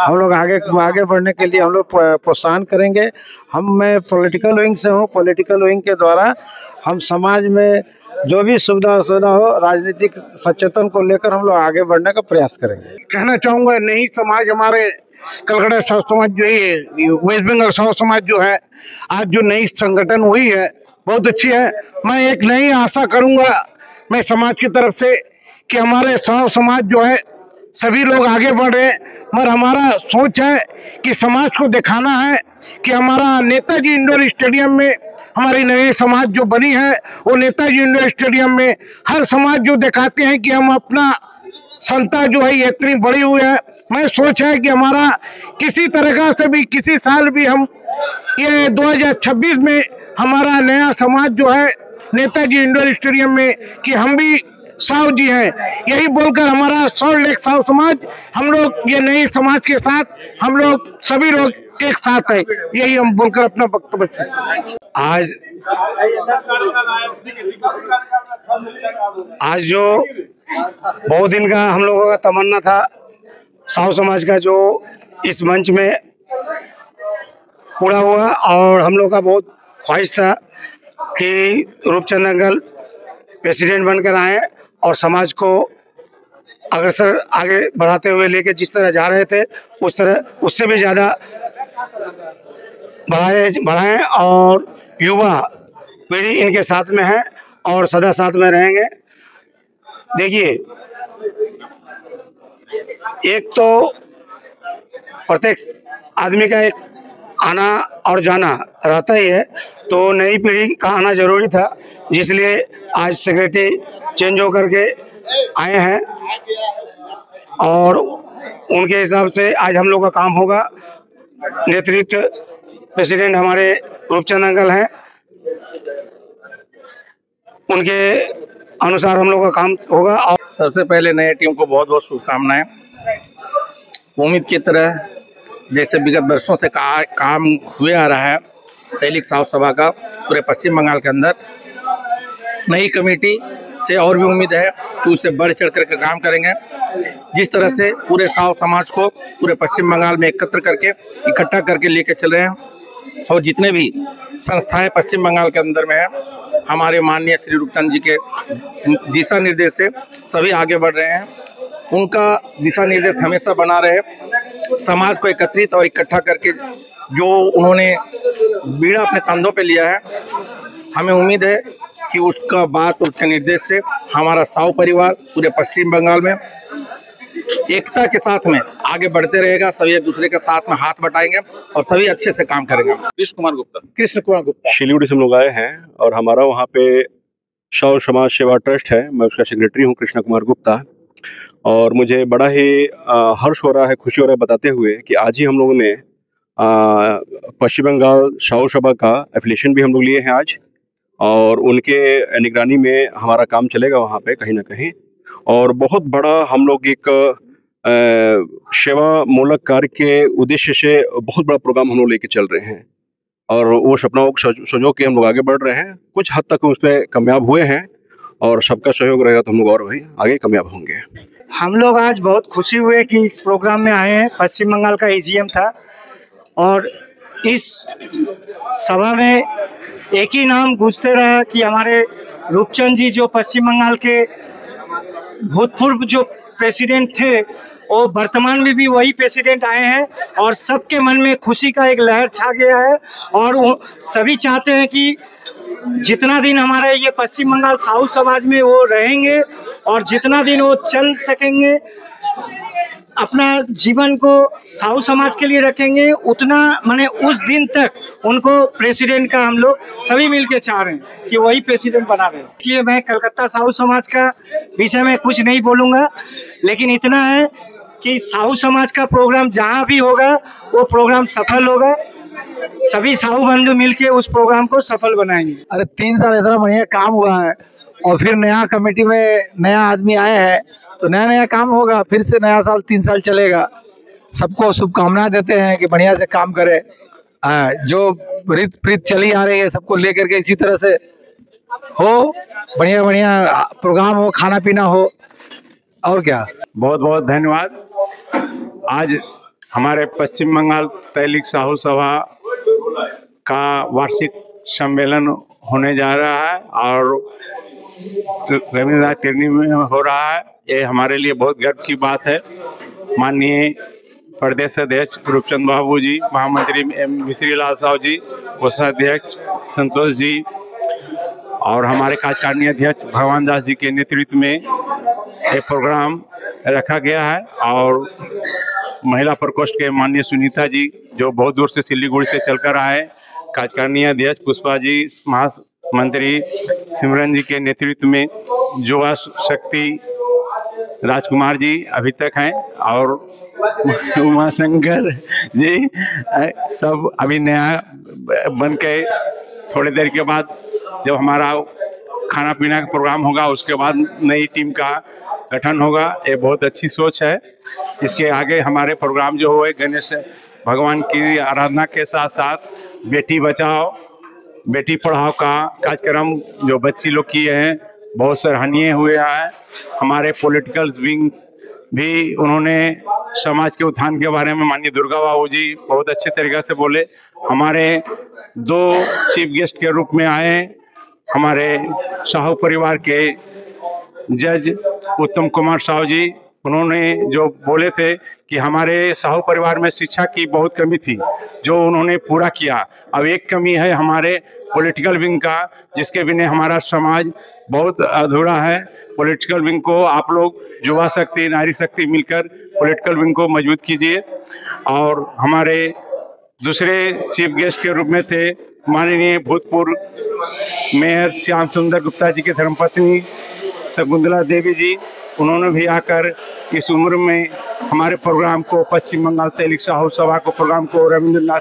हम लोग आगे बढ़ने के लिए हम लोग प्रोत्साहन करेंगे। मैं पॉलिटिकल विंग से हूँ। पॉलिटिकल विंग के द्वारा हम समाज में जो भी सुविधा हो, राजनीतिक सचेतन को लेकर हम लोग आगे बढ़ने का प्रयास करेंगे। कहना चाहूँगा, नहीं समाज हमारे कलकत्ता साहू समाज जो है, वेस्ट बंगाल साहू समाज जो है, आज जो नई संगठन हुई है बहुत अच्छी है। मैं एक नई आशा करूंगा मैं समाज की तरफ से कि हमारे साहू समाज जो है सभी लोग आगे बढ़े। मगर हमारा सोच है कि समाज को दिखाना है कि हमारा नेताजी इंडोर स्टेडियम में हमारी नई समाज जो बनी है, वो नेताजी इंडोर स्टेडियम में हर समाज जो दिखाते हैं कि हम अपना संस्था जो है ये इतनी बड़ी हुई है। मैं सोच है कि हमारा किसी तरह से भी किसी साल भी हम ये 2026 में हमारा नया समाज जो है नेताजी इंडोर स्टेडियम में कि हम भी साहू जी हैं, यही बोलकर हमारा सॉल्ट लेक साहू समाज, हम लोग ये नई समाज के साथ हम लोग सभी लोग एक साथ हैं, यही हम बोलकर अपना वक्तव्य से आज जो बहुत दिन का हम लोगों का तमन्ना था साहू समाज का, जो इस मंच में पूरा हुआ और हम लोग का बहुत ख्वाहिश था कि रूपचंद अंकल प्रेसिडेंट बनकर आए और समाज को अग्रसर आगे बढ़ाते हुए लेके जिस तरह जा रहे थे उस तरह उससे भी ज़्यादा बढ़ाएं और युवा पीढ़ी इनके साथ में है और सदा साथ में रहेंगे। देखिए, एक तो प्रत्येक आदमी का एक आना और जाना रहता ही है, तो नई पीढ़ी का आना जरूरी था, जिसलिए आज सेक्रेटरी चेंज होकर के आए हैं और उनके हिसाब से आज हम लोग का काम होगा। नेतृत्व प्रेसिडेंट हमारे रूपचंद अंकल हैं, उनके अनुसार हम लोग का काम होगा। और सबसे पहले नए टीम को बहुत बहुत शुभकामनाएं। उम्मीद की तरह जैसे विगत वर्षों से काम हुए आ रहा है तहलीक साहू सभा का पूरे पश्चिम बंगाल के अंदर, नई कमेटी से और भी उम्मीद है कि उससे बढ़ चढ़ कर काम करेंगे। जिस तरह से पूरे साहू समाज को पूरे पश्चिम बंगाल में एकत्र करके इकट्ठा करके लेके चल रहे हैं और जितने भी संस्थाएं पश्चिम बंगाल के अंदर में है, हमारे माननीय श्री रूपचंद जी के दिशा निर्देश से सभी आगे बढ़ रहे हैं। उनका दिशा निर्देश हमेशा बना रहे, समाज को एकत्रित और इकट्ठा करके जो उन्होंने बीड़ा अपने कंधों पे लिया है, हमें उम्मीद है कि उसका बात उसके निर्देश से हमारा साहू परिवार पूरे पश्चिम बंगाल में एकता के साथ में आगे बढ़ते रहेगा। सभी एक दूसरे के साथ में हाथ बटाएंगे और सभी अच्छे से काम करेंगे। कृष्ण कुमार गुप्ता शिलीगुड़ी से हम लोग आए हैं और हमारा वहाँ पे साहू समाज सेवा ट्रस्ट है, मैं उसका सेक्रेटरी हूँ कृष्ण कुमार गुप्ता। और मुझे बड़ा ही हर्ष हो रहा है, खुशी हो रहा है बताते हुए कि आज ही हम लोगों ने पश्चिम बंगाल साहू सभा का एफिलिएशन भी हम लोग लिए हैं आज, और उनके निगरानी में हमारा काम चलेगा वहाँ पे कहीं ना कहीं। और बहुत बड़ा हम लोग एक सेवा मूलक कार्य के उद्देश्य से बहुत बड़ा प्रोग्राम हम लोग लेके चल रहे हैं और वो सपनाओं को संजो के हम लोग आगे बढ़ रहे हैं। कुछ हद तक उस पर कामयाब हुए हैं और सबका सहयोग रहेगा तो हम लोग और भी आगे कामयाब होंगे। हम लोग आज बहुत खुशी हुए कि इस प्रोग्राम में आए हैं। पश्चिम बंगाल का एजीएम था और इस सभा में एक ही नाम गूंजते रहा कि हमारे रूपचंद जी जो पश्चिम बंगाल के भूतपूर्व जो प्रेसिडेंट थे वो वर्तमान में भी वही प्रेसिडेंट आए हैं और सबके मन में खुशी का एक लहर छा गया है। और वो सभी चाहते हैं कि जितना दिन हमारे ये पश्चिम बंगाल साहू समाज में वो रहेंगे और जितना दिन वो चल सकेंगे, अपना जीवन को साहू समाज के लिए रखेंगे, उतना माने उस दिन तक उनको प्रेसिडेंट का हम लोग सभी मिलके चाह रहे हैं कि वही प्रेसिडेंट बना रहे। इसलिए मैं कलकत्ता साहू समाज का विषय में कुछ नहीं बोलूँगा, लेकिन इतना है कि साहू समाज का प्रोग्राम जहाँ भी होगा वो प्रोग्राम सफल होगा। सभी साहू बंधु मिलके उस प्रोग्राम को सफल बनाएंगे। अरे 3 साल इतना बढ़िया काम हुआ है और फिर नया कमेटी में नया आदमी आया है तो नया नया काम होगा, फिर से नया साल 3 साल चलेगा। सबको शुभकामनाएं देते हैं कि बढ़िया से काम करे। जो रीत प्रीत चली आ रही है सबको लेकर के इसी तरह से हो, बढ़िया बढ़िया प्रोग्राम हो, खाना पीना हो और क्या। बहुत बहुत धन्यवाद। आज हमारे पश्चिम बंगाल तैलिक साहू सभा का वार्षिक सम्मेलन होने जा रहा है और रविंद्रनाथ तिरनी में हो रहा है। ये हमारे लिए बहुत गर्व की बात है। माननीय प्रदेश अध्यक्ष रूपचंद बाबू जी, महामंत्री मिश्री लाल साहू जी, कोषाध्यक्ष संतोष जी और हमारे कार्यकारिणी अध्यक्ष भगवान दास जी के नेतृत्व में ये प्रोग्राम रखा गया है। और महिला प्रकोष्ठ के माननीय सुनीता जी जो बहुत दूर से सिलीगुड़ी से चलकर आए, कार्यकारिणी अध्यक्ष पुष्पा जी, महामंत्री सिमरन जी के नेतृत्व में युवा शक्ति राजकुमार जी अभी तक हैं और उमा शंकर जी सब अभी नया बन के थोड़ी देर के बाद जब हमारा खाना पीना का प्रोग्राम होगा उसके बाद नई टीम का गठन होगा। ये बहुत अच्छी सोच है। इसके आगे हमारे प्रोग्राम जो हुए गणेश भगवान की आराधना के साथ साथ बेटी बचाओ बेटी पढ़ाओ का कार्यक्रम जो बच्ची लोग किए हैं बहुत सराहनीय हुए हैं। हमारे पॉलिटिकल विंग्स भी उन्होंने समाज के उत्थान के बारे में माननीय दुर्गा बाबू जी बहुत अच्छे तरीके से बोले। हमारे 2 चीफ गेस्ट के रूप में आए हमारे साहू परिवार के जज उत्तम कुमार साहू जी। उन्होंने जो बोले थे कि हमारे साहू परिवार में शिक्षा की बहुत कमी थी जो उन्होंने पूरा किया। अब एक कमी है हमारे पॉलिटिकल विंग का जिसके बिना हमारा समाज बहुत अधूरा है। पॉलिटिकल विंग को आप लोग युवा शक्ति नारी शक्ति मिलकर पॉलिटिकल विंग को मजबूत कीजिए। और हमारे दूसरे चीफ गेस्ट के रूप में थे माननीय भूतपूर्व मेयर श्याम सुंदर गुप्ता जी के धर्मपत्नी शकुंतला देवी जी। उन्होंने भी आकर इस उम्र में हमारे प्रोग्राम को पश्चिम बंगाल तैलिक साहू सभा को प्रोग्राम को रविंद्रनाथ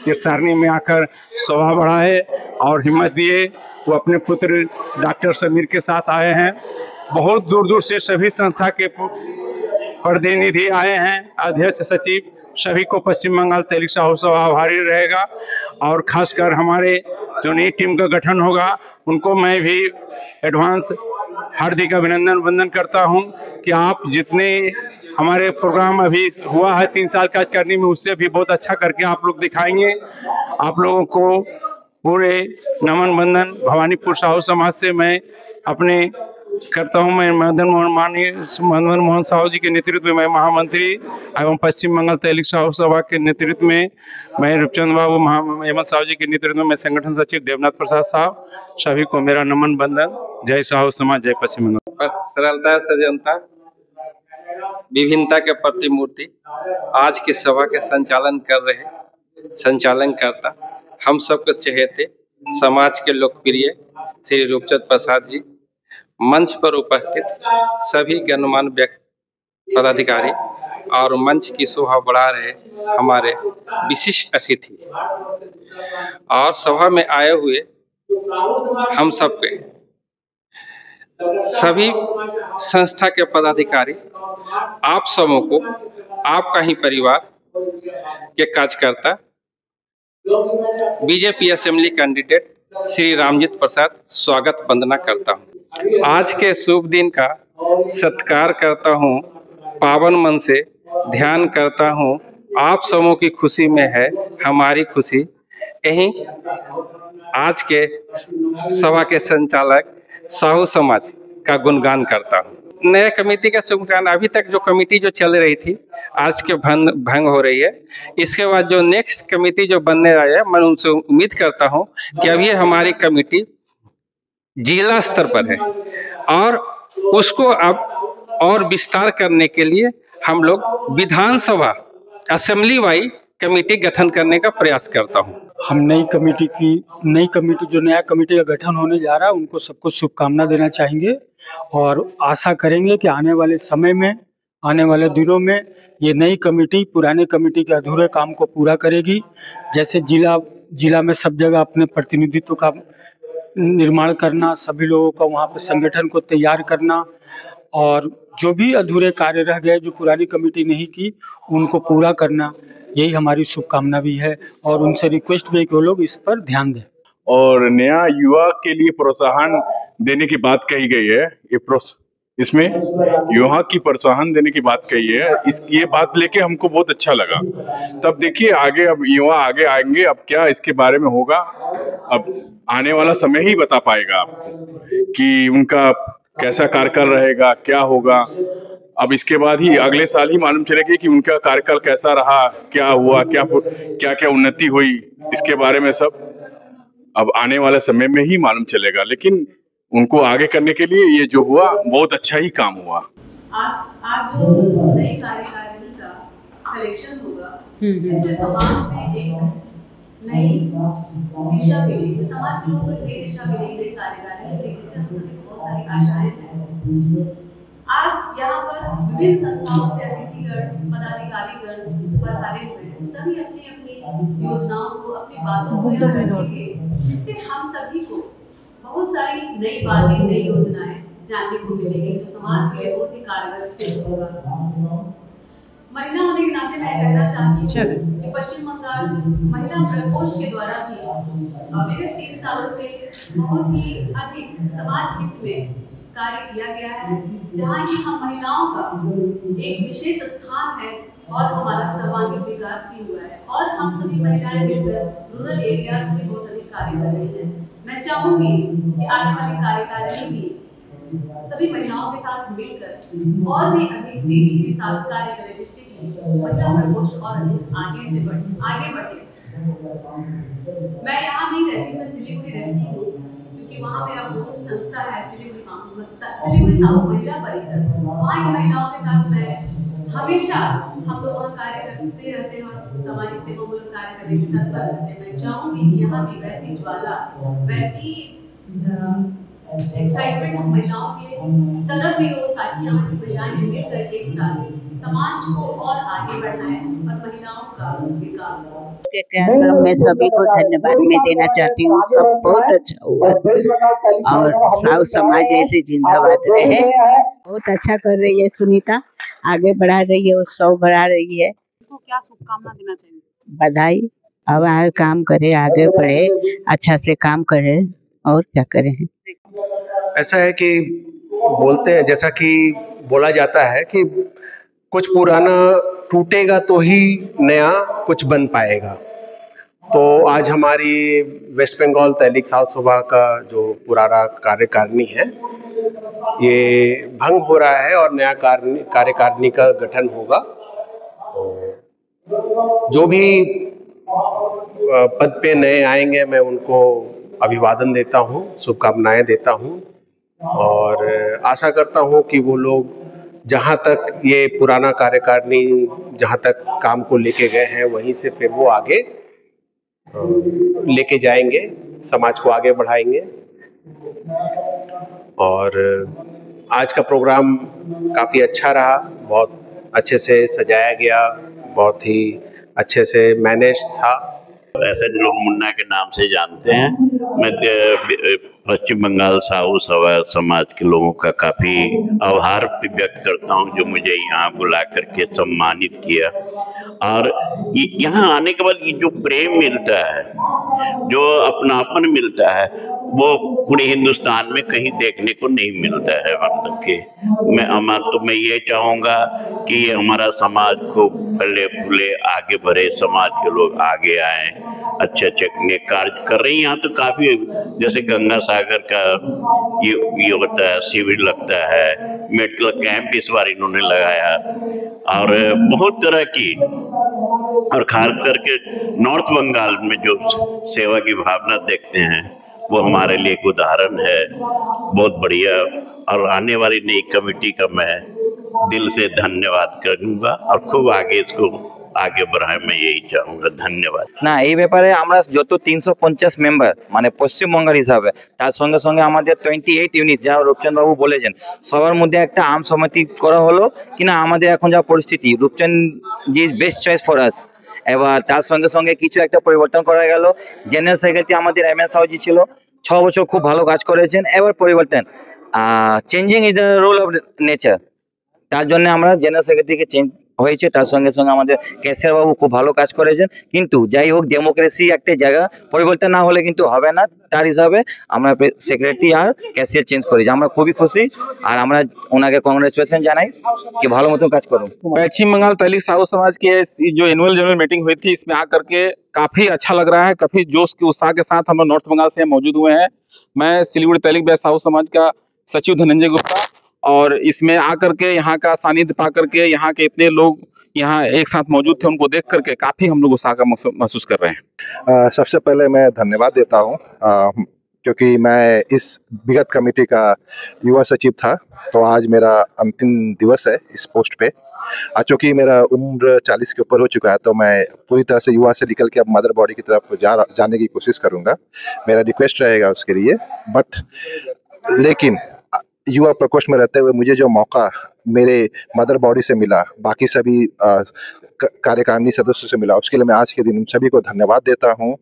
तीर्थारनी में आकर सभा बढ़ाए और हिम्मत दिए। वो अपने पुत्र डॉक्टर समीर के साथ आए हैं। बहुत दूर दूर से सभी संस्था के प्रतिनिधि आए हैं, अध्यक्ष सचिव सभी को पश्चिम बंगाल तैलिक साहू सभा आभारी रहेगा। और खासकर हमारे जो नई टीम का गठन होगा उनको मैं भी एडवांस हार्दिक अभिनंदन वंदन करता हूं कि आप जितने हमारे प्रोग्राम अभी हुआ है 3 साल का करने में उससे भी बहुत अच्छा करके आप लोग दिखाएंगे। आप लोगों को पूरे नमन बंदन भवानीपुर साहू समाज से मैं अपने करता हूं। मैं माननीय मदन मोहन साहू जी के नेतृत्व में मैं महामंत्री एवं पश्चिम बंगाल तैलिक साहू सभा के नेतृत्व में मैं रूपचंद बाबू हेमंत साहू जी के नेतृत्व में मैं संगठन सचिव देवनाथ प्रसाद साहब सभी को मेरा नमन बंदन। जय साहू समाज, जय पश्चिम बंगाल। सरलता से जनता विभिन्नता के प्रतिमूर्ति आज की सभा के संचालन करता हम सबके चहेते समाज के लोकप्रिय श्री रूपचंद प्रसाद जी, मंच पर उपस्थित सभी गणमान्य व्यक्ति पदाधिकारी और मंच की शोभा बढ़ा रहे हमारे विशिष्ट अतिथि और सभा में आए हुए हम सबके सभी संस्था के पदाधिकारी, आप सबों को आपका ही परिवार के कार्यकर्ता BJP assembly candidate Shri Ramjeet Prasad स्वागत वंदना करता हूँ। आज के शुभ दिन का सत्कार करता हूँ, पावन मन से ध्यान करता हूँ। आप सबों की खुशी में है हमारी खुशी। यही आज के सभा के संचालक साहू समाज का गुणगान करता हूँ। नए कमेटी का शुभकामना। अभी तक जो कमेटी जो चल रही थी आज के भंग हो रही है। इसके बाद जो नेक्स्ट कमेटी जो बनने वाली है, मैं उनसे उम्मीद करता हूँ कि अभी हमारी कमेटी जिला स्तर पर है और उसको अब और विस्तार करने के लिए हम लोग विधानसभा असेंबली वाइज कमेटी गठन करने का प्रयास करता हूं। हम नई कमेटी जो नया कमेटी का गठन होने जा रहा है उनको सबको शुभकामना देना चाहेंगे और आशा करेंगे कि आने वाले समय में, आने वाले दिनों में ये नई कमेटी पुराने कमेटी के अधूरे काम को पूरा करेगी। जैसे जिला में सब जगह अपने प्रतिनिधित्व का निर्माण करना, सभी लोगों का वहाँ पर संगठन को तैयार करना और जो भी अधूरे कार्य रह गए जो पुरानी कमेटी नहीं की उनको पूरा करना, यही हमारी शुभकामना भी है और उनसे रिक्वेस्ट भी है कि वो लोग इस पर ध्यान दें। और नया युवा के लिए प्रोत्साहन देने की बात कही गई है। इसमें युवा की प्रोत्साहन देने की बात कही है। ये बात लेके हमको बहुत अच्छा लगा। तब देखिए आगे, अब युवा आगे आएंगे, अब क्या इसके बारे में होगा अब आने वाला समय ही बता पाएगा आपको कि उनका कैसा कार्यकाल रहेगा, क्या होगा। अब इसके बाद ही अगले साल ही मालूम चलेगी कि उनका कार्यकाल कैसा रहा, क्या हुआ, क्या उन्नति हुई। इसके बारे में सब अब आने वाले समय में ही मालूम चलेगा। लेकिन उनको आगे करने के लिए ये जो हुआ बहुत अच्छा ही काम हुआ। आज जो नई कार्यकारिणी का सिलेक्शन होगा जिससे समाज में एक नई दिशा मिलेगी, समाज के लोगों को नई दिशा मिलेगी, नई कार्यकारिणी मिलेगी, जिससे हम सभी को बहुत सारी आशाएं हैं। आज यहाँ पर विभिन्न संस्थाओं से अतिथिगण, पदाधिकारीगण पधारे हुए हैं। सभी अपनी अपनी योजनाओं को, अपनी बातों को यहाँ रखेंगे, जिससे हम सभी को बहुत सारी नई बातें, नई योजनाएं जानने को मिलेंगी जो समाज के लिए बहुत ही कारगर सिद्ध होगा। महिला होने के नाते मैं कहना चाहती हूँ कि पश्चिम बंगाल महिला प्रकोष्ठ के द्वारा भी विगत 3 सालों से बहुत ही अधिक समाज हित में कार्य किया गया है, जहाँ की हम महिलाओं का एक विशेष स्थान है और हमारा सर्वांगीण विकास भी हुआ है और हम सभी महिलाएं मिलकर रूरल एरियाज में बहुत अधिक कार्य कर रही हैं। मैं चाहूंगी कि आने वाली कार्यकारिणी भी सभी महिलाओं के साथ मिलकर और भी अधिक तेजी के साथ कार्य करें, जिससे कि महिला प्रकोष्ठ और अधिक आगे बढ़े। मैं यहाँ नहीं रहती, मैं सिलीगुड़ी रहती हूँ क्योंकि वहाँ मेरा पूर्ण संस्था है सिलीगुड़ी साहू महिला परिषद। वहाँ की महिलाओं के साथ मैं हमेशा हम लोग वहाँ कार्य करते रहते हैं और सामाजिक सेवामूलक कार्य करने के लिए तत्पर रहते हैं। मैं चाहूंगी कि यहाँ भी वैसी ज्वाला, वैसी एक्साइटमेंट हम महिलाओं के तरफ भी हो, ताकि यहाँ की महिलाएं मिलकर एक साथ समाज को और आगे बढ़ाएं और महिलाओं का विकास हो। मैं सभी को धन्यवाद मैं देना चाहती हूँ। सब बहुत अच्छा हुआ और साहू समाज ऐसे जिंदाबाद रहे। बहुत अच्छा कर रही है सुनीता, आगे बढ़ा रही है, उत्सव बढ़ा रही है। क्या शुभकामना देना चाहिए? बधाई। अब आगे काम करे, आगे बढ़े, अच्छा से काम करे और क्या करें। ऐसा है कि बोलते हैं, जैसा कि बोला जाता है कि कुछ पुराना टूटेगा तो ही नया कुछ बन पाएगा। तो आज हमारी वेस्ट बंगाल तहलीक साहू सभा का जो पुराना कार्यकारिणी है ये भंग हो रहा है और नया कार्यकारिणी का गठन होगा। जो भी पद पे नए आएंगे मैं उनको अभिवादन देता हूँ, शुभकामनाएं देता हूँ और आशा करता हूँ कि वो लोग जहाँ तक ये पुराना कार्यकारिणी जहाँ तक काम को लेके गए हैं वहीं से फिर वो आगे लेके जाएंगे, समाज को आगे बढ़ाएंगे। और आज का प्रोग्राम काफ़ी अच्छा रहा, बहुत अच्छे से सजाया गया, बहुत ही अच्छे से मैनेज था। ऐसे लोग मुन्ना के नाम से जानते हैं। मैं पश्चिम बंगाल साहू समाज के लोगों का काफ़ी आभार व्यक्त करता हूं जो मुझे यहाँ बुला करके सम्मानित किया। और यहाँ आने के बाद ये जो प्रेम मिलता है, जो अपनापन मिलता है, वो पूरे हिंदुस्तान में कहीं देखने को नहीं मिलता है। मतलब कि मैं ये चाहूँगा कि हमारा समाज को फले फूले आगे बढ़े, समाज के लोग आगे आए, अच्छे अच्छे कार्य कर रहे हैं। यहाँ तो काफ़ी जैसे गंगा सागर का ये होता है, शिविर लगता है, मेडिकल कैंप इस बार इन्होंने लगाया और बहुत तरह की, और खास करके नॉर्थ बंगाल में जो सेवा की भावना देखते हैं वो हमारे लिए एक उदाहरण है। बहुत बढ़िया। और आने वाली नई कमेटी का मैं दिल से धन्यवाद करूंगा और खूब आगे इसको आगे बढ़ाए, मैं यही चाहूंगा। धन्यवाद। ना এই ব্যাপারে আমরা যত 350 মেম্বার মানে পশ্চিমবঙ্গের হিসাবে, তার সঙ্গে সঙ্গে আমাদের 28 ইউনিট যা রূপচাঁদ বাবু বলেছেন, সবার মধ্যে একটা আম সমিতি করা হলো কিনা আমাদের এখন যা পরিস্থিতি, Roopchand ji is best choice for us. এবার তার সঙ্গে সঙ্গে কিছু একটা পরিবর্তন করা গেল। জেনারেল সেক্রেটারি আমাদের এম এস সাউজি ছিল, 6 বছর খুব ভালো কাজ করেছেন। এবার পরিবর্তন, changing is the rule of nature, তার জন্য আমরা জেনারেল সেক্রেটারিকে চেঞ্জ হয়েছে। তার সঙ্গে সঙ্গে আমাদের ক্যাশিয়ার বাবু খুব ভালো কাজ করেছেন। কিন্তু যাই হোক, ডেমোক্রেসি একটা জায়গা, পরিবর্তন না হলে কিন্তু হবে না। তার হিসাবে আমরা সেক্রেটারি আর ক্যাশিয়ার চেঞ্জ করেছি। আমরা খুবই খুশি আর আমরা ওনাকে কংগ্রেচুলেशन জানাই कि ভালো মতো কাজ করুন। पश्चिम बंगाल तैलिक साहू समाज की जो एनुअल जनरल मीटिंग हुई थी, इसमें आकर के काफी अच्छा लग रहा है। काफी जोश के उत्साह के साथ हम लोग नॉर्थ बंगाल से मौजूद हुए हैं। मैं सिलीगुड़ी तैलिक ब्यास साहू समाज का सचिव धनंजय गुप्ता, और इसमें आकर के यहाँ का सानिध्य पा करके यहाँ के इतने लोग यहाँ एक साथ मौजूद थे, उनको देख करके काफी हम लोग उत्साह का महसूस कर रहे हैं। सबसे पहले मैं धन्यवाद देता हूँ क्योंकि मैं इस विगत कमेटी का युवा सचिव था, तो आज मेरा अंतिम दिवस है इस पोस्ट पे। चूँकि मेरा उम्र 40 के ऊपर हो चुका है, तो मैं पूरी तरह से युवा से निकल के अब मदर बॉडी की तरफ जाने की कोशिश करूँगा। मेरा रिक्वेस्ट रहेगा उसके लिए। लेकिन युवा प्रकोष्ठ में रहते हुए मुझे जो मौका मेरे मदर बॉडी से मिला, बाकी सभी कार्यकारिणी सदस्यों से मिला, उसके लिए मैं आज के दिन सभी को धन्यवाद देता हूं।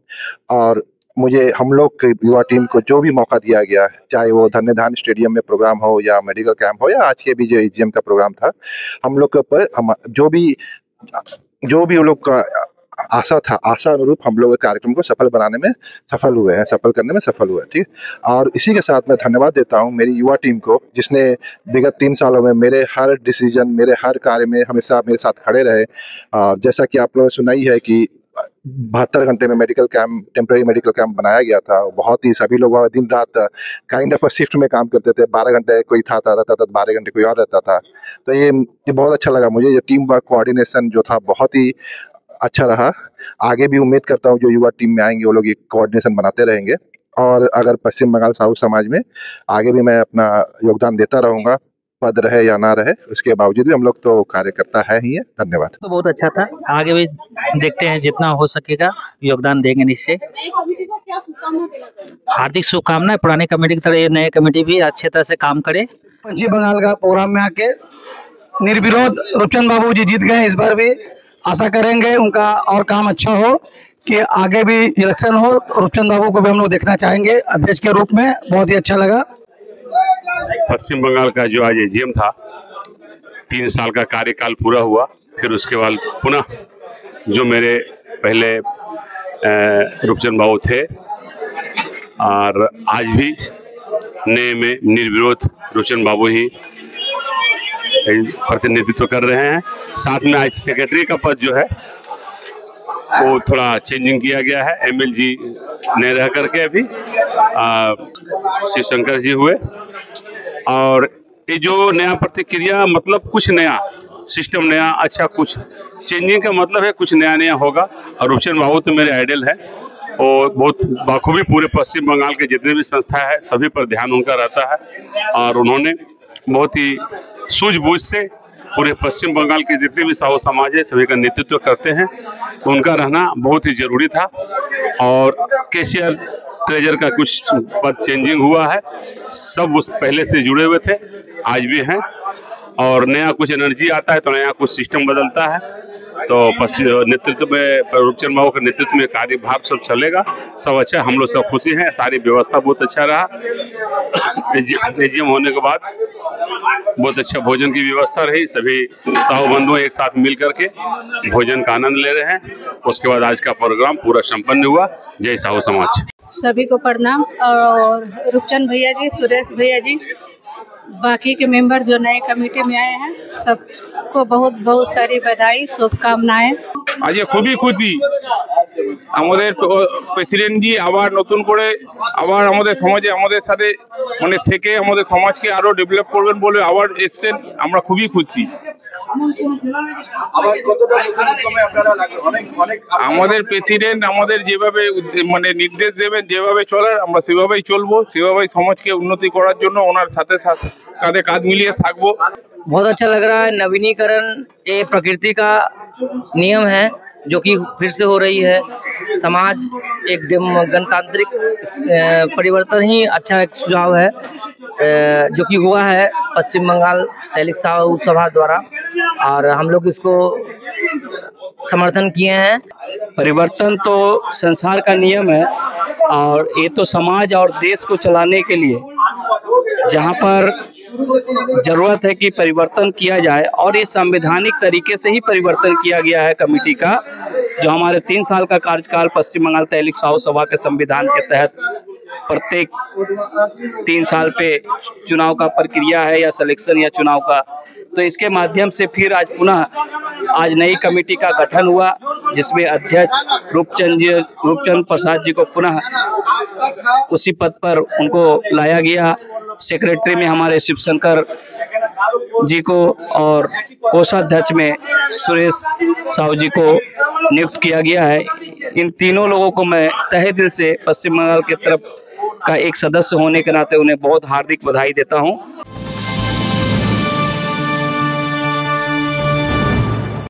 और मुझे हम लोग के युवा टीम को जो भी मौका दिया गया, चाहे वो धन्यधान स्टेडियम में प्रोग्राम हो या मेडिकल कैंप हो या आज के भी जो एजीएम का प्रोग्राम था, हम लोग के ऊपर जो भी उन लोग का आशा था, आशा अनुरूप हम लोग कार्यक्रम को सफल करने में सफल हुए। ठीक। और इसी के साथ मैं धन्यवाद देता हूं मेरी युवा टीम को, जिसने विगत 3 सालों में मेरे हर डिसीजन, मेरे हर कार्य में हमेशा मेरे साथ खड़े रहे। और जैसा कि आप लोगों ने सुना ही है कि 72 घंटे में medical camp, temporary medical camp बनाया गया था। बहुत ही सभी लोग दिन रात काइंड ऑफ शिफ्ट में काम करते थे। 12 घंटे कोई रहता था, 12 घंटे कोई और रहता था। तो ये बहुत अच्छा लगा मुझे। ये टीम वर्क कोऑर्डिनेशन जो था बहुत ही अच्छा रहा। आगे भी उम्मीद करता हूँ जो युवा टीम में आएंगे वो लोग ये कोऑर्डिनेशन बनाते रहेंगे। और अगर पश्चिम बंगाल साहू समाज में आगे भी मैं अपना योगदान देता रहूँगा, पद रहे या ना रहे, उसके बावजूद भी हम लोग तो कार्यकर्ता है ही है। धन्यवाद। तो बहुत अच्छा था, आगे भी देखते हैं, जितना हो सकेगा योगदान देंगे निश्चय। हार्दिक शुभकामनाएं। पुरानी कमेटी की तरह ये नई कमेटी भी अच्छे तरह से काम करे। पश्चिम बंगाल का प्रोग्राम में आके निर्विरोध रूपचंद बाबू जी जीत गए। इस बार भी आशा करेंगे उनका और काम अच्छा हो, कि आगे भी इलेक्शन हो तो रूपचंद बाबू को भी हम लोग देखना चाहेंगे अध्यक्ष के रूप में। बहुत ही अच्छा लगा। पश्चिम बंगाल का जो आज एजीएम था, 3 साल का कार्यकाल पूरा हुआ। फिर उसके बाद पुनः जो मेरे पहले रूपचंद बाबू थे, और आज भी नए में निर्विरोध रूपचंद बाबू ही प्रतिनिधित्व कर रहे हैं। साथ में आज सेक्रेटरी का पद जो है वो थोड़ा चेंजिंग किया गया है। एमएल जी ने रह करके अभी शिव शंकर जी हुए। और ये जो नया प्रतिक्रिया, मतलब कुछ नया सिस्टम, नया अच्छा, कुछ चेंजिंग का मतलब है कुछ नया नया होगा। और रूपचंद बाबू तो मेरे आइडल है, और बहुत बाखूबी पूरे पश्चिम बंगाल के जितने भी संस्था है सभी पर ध्यान उनका रहता है। और उन्होंने बहुत ही सूझबूझ से पूरे पश्चिम बंगाल के जितने भी साहू समाज है सभी का नेतृत्व करते हैं। उनका रहना बहुत ही जरूरी था। और कैशियर ट्रेजर का कुछ पद चेंजिंग हुआ है, सब उस पहले से जुड़े हुए थे, आज भी हैं। और नया कुछ एनर्जी आता है तो नया कुछ सिस्टम बदलता है। तो नेतृत्व में रूपचंद बाबू के नेतृत्व में कार्यभार सब चलेगा, सब अच्छा, हम लोग सब खुशी हैं। सारी व्यवस्था बहुत अच्छा रहा। एजीएम होने के बाद बहुत अच्छा भोजन की व्यवस्था रही। सभी साहू बंधु एक साथ मिल करके भोजन का आनंद ले रहे हैं। उसके बाद आज का प्रोग्राम पूरा संपन्न हुआ। जय साहू समाज। सभी को प्रणाम। और रूपचंद भैया जी, सुरेश भैया जी, बाकी के मेंबर जो नए कमेटी में आए हैं सबको बहुत बहुत सारी बधाई, शुभकामनाएं। आज খুবই খুশি আমাদের প্রেসিডেন্ট জি আবার নতুন করে আবার আমাদের সমাজে আমাদের সাথে মানে থেকে আমাদের সমাজকে আরো ডেভেলপ করবেন বলে আবার এসেছেন, আমরা খুবই খুশি। আমাদের প্রেসিডেন্ট আমাদের যেভাবে মানে নির্দেশ দেবেন, যেভাবে চলার আমরা সেভাবেই চলবো, সেভাবেই সমাজকে উন্নতি করার জন্য ওনার সাথে কাঁধে কাঁধ मिलिए থাকবো। बहुत अच्छा लग रहा है। नवीनीकरण ये प्रकृति का नियम है जो कि फिर से हो रही है। समाज एक गणतांत्रिक परिवर्तन ही अच्छा एक सुझाव है जो कि हुआ है पश्चिम बंगाल तहलीक साहू सभा द्वारा, और हम लोग इसको समर्थन किए हैं। परिवर्तन तो संसार का नियम है और ये तो समाज और देश को चलाने के लिए जहाँ पर जरूरत है कि परिवर्तन किया जाए, और ये संवैधानिक तरीके से ही परिवर्तन किया गया है कमेटी का। जो हमारे 3 साल का कार्यकाल पश्चिम बंगाल तहलीक साहू सभा के संविधान के तहत प्रत्येक 3 साल पे चुनाव का प्रक्रिया है या सिलेक्शन या चुनाव का, तो इसके माध्यम से फिर आज पुनः आज नई कमेटी का गठन हुआ जिसमें अध्यक्ष रूपचंद प्रसाद जी को पुनः उसी पद पर उनको लाया गया। सेक्रेटरी में हमारे शिवशंकर जी को और कोषाध्यक्ष में सुरेश साहू जी को नियुक्त किया गया है। इन तीनों लोगों को मैं तहे दिल से पश्चिम बंगाल की तरफ का एक सदस्य होने के नाते उन्हें बहुत हार्दिक बधाई देता हूं।